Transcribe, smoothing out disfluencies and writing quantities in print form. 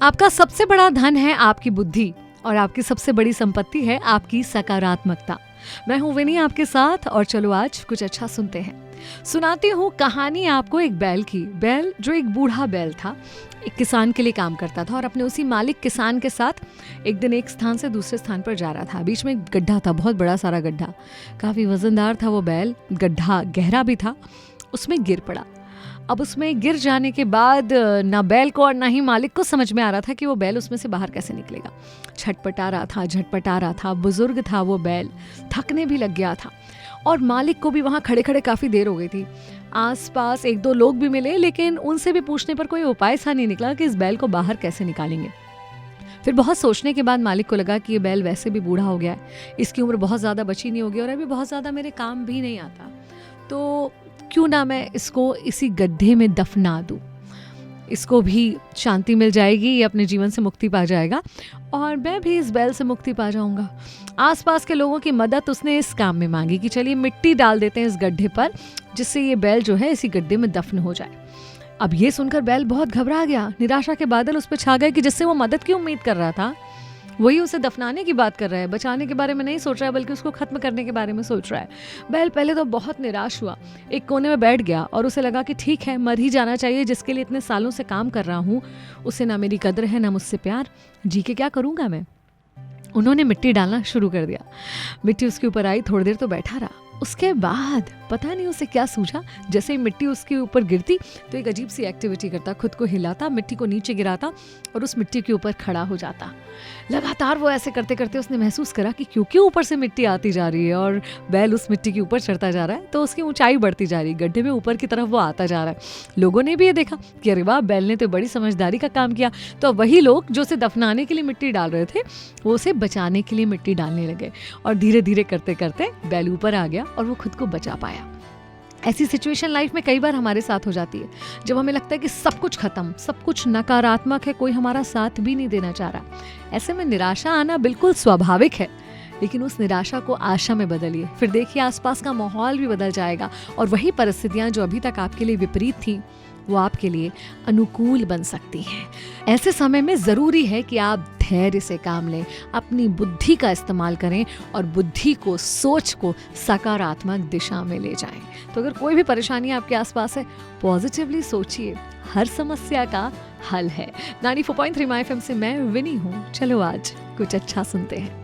आपका सबसे बड़ा धन है आपकी बुद्धि और आपकी सबसे बड़ी संपत्ति है आपकी सकारात्मकता। मैं हूँ विनी आपके साथ और चलो आज कुछ अच्छा सुनते हैं। सुनाती हूँ कहानी आपको एक बैल की। बैल जो एक बूढ़ा बैल था, एक किसान के लिए काम करता था और अपने उसी मालिक किसान के साथ एक दिन एक स्थान से दूसरे स्थान पर जा रहा था। बीच में एक गड्ढा था, बहुत बड़ा सारा गड्ढा, काफ़ी वजनदार था वो बैल, गड्ढा गहरा भी था। उसमें गिर पड़ा। अब उसमें गिर जाने के बाद ना बैल को और ना ही मालिक को समझ में आ रहा था कि वो बैल उसमें से बाहर कैसे निकलेगा। छटपटा रहा था, झटपटा रहा था। बुजुर्ग था वो बैल, थकने भी लग गया था और मालिक को भी वहाँ खड़े खड़े काफ़ी देर हो गई थी। आसपास एक दो लोग भी मिले, लेकिन उनसे भी पूछने पर कोई उपाय सा नहीं निकला कि इस बैल को बाहर कैसे निकालेंगे। फिर बहुत सोचने के बाद मालिक को लगा कि ये बैल वैसे भी बूढ़ा हो गया है, इसकी उम्र बहुत ज़्यादा बची नहीं होगी और अभी बहुत ज़्यादा मेरे काम भी नहीं आता, तो क्यों ना मैं इसको इसी गड्ढे में दफना दूँ। इसको भी शांति मिल जाएगी, ये अपने जीवन से मुक्ति पा जाएगा और मैं भी इस बैल से मुक्ति पा जाऊंगा। आसपास के लोगों की मदद उसने इस काम में मांगी कि चलिए मिट्टी डाल देते हैं इस गड्ढे पर, जिससे ये बैल जो है इसी गड्ढे में दफन हो जाए। अब ये सुनकर बैल बहुत घबरा गया, निराशा के बादल उस पर छा गए कि जिससे वो मदद की उम्मीद कर रहा था वही उसे दफनाने की बात कर रहा है। बचाने के बारे में नहीं सोच रहा है, बल्कि उसको खत्म करने के बारे में सोच रहा है। बैल पहले तो बहुत निराश हुआ, एक कोने में बैठ गया और उसे लगा कि ठीक है, मर ही जाना चाहिए। जिसके लिए इतने सालों से काम कर रहा हूँ उसे ना मेरी कदर है ना मुझसे प्यार, जी के क्या करूँगा मैं। उन्होंने मिट्टी डालना शुरू कर दिया। मिट्टी उसके ऊपर आई, थोड़ी देर तो बैठा रहा। उसके बाद पता नहीं उसे क्या सूझा, जैसे ही मिट्टी उसके ऊपर गिरती तो एक अजीब सी एक्टिविटी करता, खुद को हिलाता, मिट्टी को नीचे गिराता और उस मिट्टी के ऊपर खड़ा हो जाता। लगातार वो ऐसे करते करते उसने महसूस करा कि क्योंकि ऊपर से मिट्टी आती जा रही है और बैल उस मिट्टी के ऊपर चढ़ता जा रहा है तो उसकी ऊंचाई बढ़ती जा रही है, गड्ढे में ऊपर की तरफ वो आता जा रहा है। लोगों ने भी ये देखा कि अरे वाह, बैल ने तो बड़ी समझदारी का काम किया। तो वही लोग जो उसे दफनाने के लिए मिट्टी डाल रहे थे वो उसे बचाने के लिए मिट्टी डालने लगे और धीरे धीरे करते करते बैल ऊपर आ गया और वो खुद को बचा पाया। ऐसी सिचुएशन लाइफ में कई बार हमारे साथ हो जाती है, जब हमें लगता है कि सब कुछ खत्म, सब कुछ नकारात्मक है, कोई हमारा साथ भी नहीं देना चाह रहा। ऐसे में निराशा आना बिल्कुल स्वाभाविक है, लेकिन उस निराशा को आशा में बदलिए। फिर देखिए आसपास का माहौल भी बदल जाएगा और वही परिस्थितियां जो अभी तक आपके लिए विपरीत थी वो आपके लिए अनुकूल बन सकती हैं। ऐसे समय में ज़रूरी है कि आप धैर्य से काम लें, अपनी बुद्धि का इस्तेमाल करें और बुद्धि को, सोच को सकारात्मक दिशा में ले जाएं। तो अगर कोई भी परेशानी आपके आसपास है, पॉजिटिवली सोचिए, हर समस्या का हल है। 94.3 माय एफएम से मैं विनी हूँ। चलो आज कुछ अच्छा सुनते हैं।